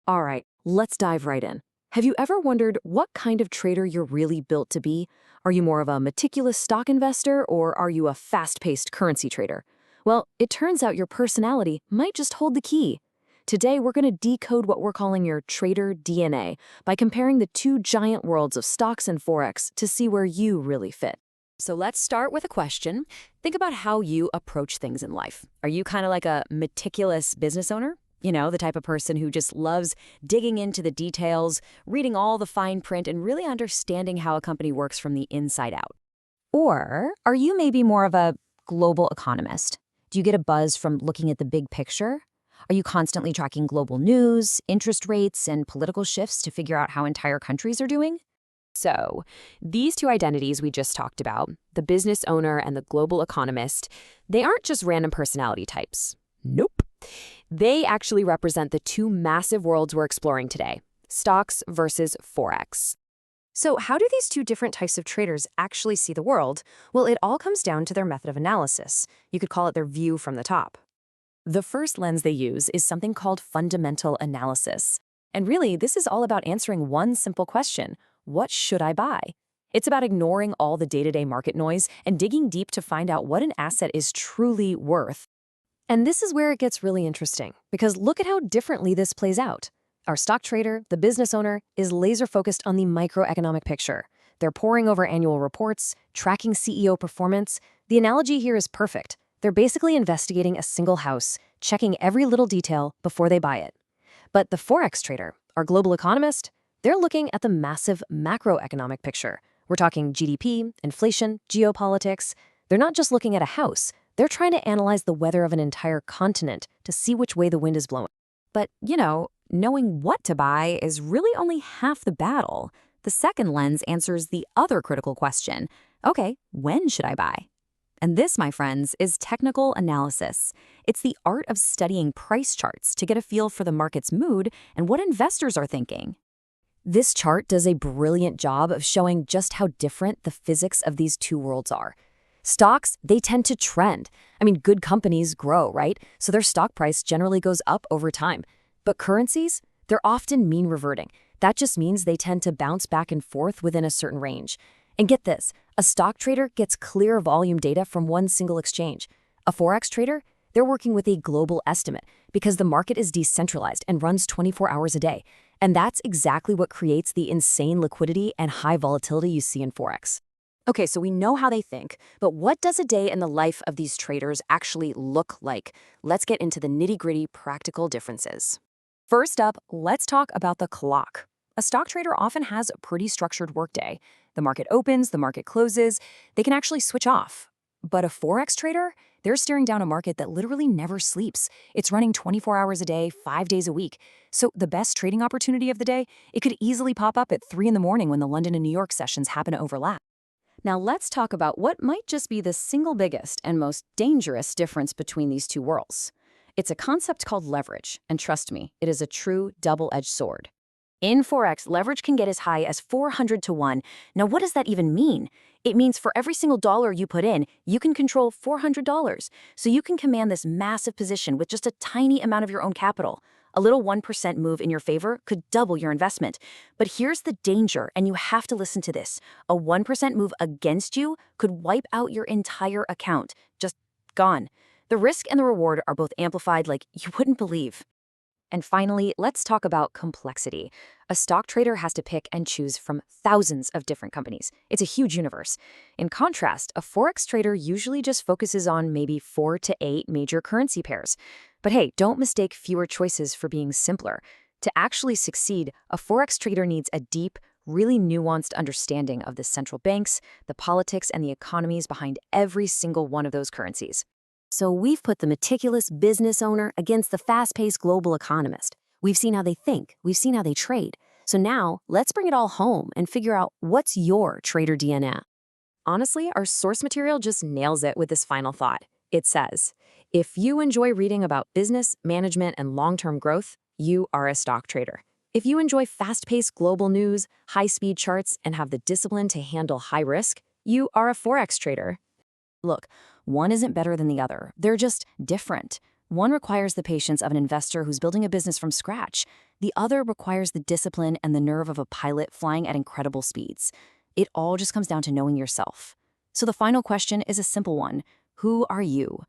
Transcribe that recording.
All right, let's dive right in. Have you ever wondered what kind of trader you're really built to be? Are you more of a meticulous stock investor or are you a fast-paced currency trader? Well, it turns out your personality might just hold the key. Today, we're going to decode what we're calling your trader DNA by comparing the two giant worlds of stocks and forex to see where you really fit. So let's start with a question. Think about how you approach things in life. Are you kind of like a meticulous business owner? You know, the type of person who just loves digging into the details, reading all the fine print, and really understanding how a company works from the inside out. Or are you maybe more of a global economist? Do you get a buzz from looking at the big picture? Are you constantly tracking global news, interest rates, and political shifts to figure out how entire countries are doing? So, these two identities we just talked about, the business owner and the global economist, they aren't just random personality types. Nope. They actually represent the two massive worlds we're exploring today, stocks versus forex. So how do these two different types of traders actually see the world? Well, it all comes down to their method of analysis. You could call it their view from the top. The first lens they use is something called fundamental analysis. And really, this is all about answering one simple question: what should I buy? It's about ignoring all the day-to-day market noise and digging deep to find out what an asset is truly worth. And this is where it gets really interesting, because look at how differently this plays out. Our stock trader, the business owner, is laser-focused on the microeconomic picture. They're poring over annual reports, tracking CEO performance. The analogy here is perfect. They're basically investigating a single house, checking every little detail before they buy it. But the forex trader, our global economist, they're looking at the massive macroeconomic picture. We're talking GDP, inflation, geopolitics. They're not just looking at a house. They're trying to analyze the weather of an entire continent to see which way the wind is blowing. But, knowing what to buy is really only half the battle. The second lens answers the other critical question. Okay, when should I buy? And this, my friends, is technical analysis. It's the art of studying price charts to get a feel for the market's mood and what investors are thinking. This chart does a brilliant job of showing just how different the physics of these two worlds are. Stocks, they tend to trend. Good companies grow, right? So their stock price generally goes up over time. But currencies, they're often mean reverting. That just means they tend to bounce back and forth within a certain range. And get this, a stock trader gets clear volume data from one single exchange. A forex trader, they're working with a global estimate because the market is decentralized and runs 24 hours a day. And that's exactly what creates the insane liquidity and high volatility you see in forex. Okay, so we know how they think, but what does a day in the life of these traders actually look like? Let's get into the nitty-gritty practical differences. First up, let's talk about the clock. A stock trader often has a pretty structured workday. The market opens, the market closes. They can actually switch off. But a forex trader, they're staring down a market that literally never sleeps. It's running 24 hours a day, 5 days a week. So the best trading opportunity of the day, it could easily pop up at 3 in the morning when the London and New York sessions happen to overlap. Now let's talk about what might just be the single biggest and most dangerous difference between these two worlds. It's a concept called leverage, and trust me, it is a true double-edged sword. In forex, leverage can get as high as 400 to 1. Now what does that even mean? It means for every single dollar you put in, you can control $400. So you can command this massive position with just a tiny amount of your own capital. A little 1% move in your favor could double your investment. But here's the danger, and you have to listen to this. A 1% move against you could wipe out your entire account. Just gone. The risk and the reward are both amplified like you wouldn't believe. And finally, let's talk about complexity. A stock trader has to pick and choose from thousands of different companies. It's a huge universe. In contrast, a forex trader usually just focuses on maybe 4 to 8 major currency pairs. But hey, don't mistake fewer choices for being simpler. To actually succeed, a forex trader needs a deep, really nuanced understanding of the central banks, the politics, and the economies behind every single one of those currencies. So we've put the meticulous business owner against the fast-paced global economist. We've seen how they think. We've seen how they trade. So now, let's bring it all home and figure out what's your trader DNA. Honestly, our source material just nails it with this final thought. It says, if you enjoy reading about business, management, and long-term growth, you are a stock trader. If you enjoy fast-paced global news, high-speed charts, and have the discipline to handle high risk, you are a forex trader. Look, one isn't better than the other. They're just different. One requires the patience of an investor who's building a business from scratch. The other requires the discipline and the nerve of a pilot flying at incredible speeds. It all just comes down to knowing yourself. So the final question is a simple one. Who are you?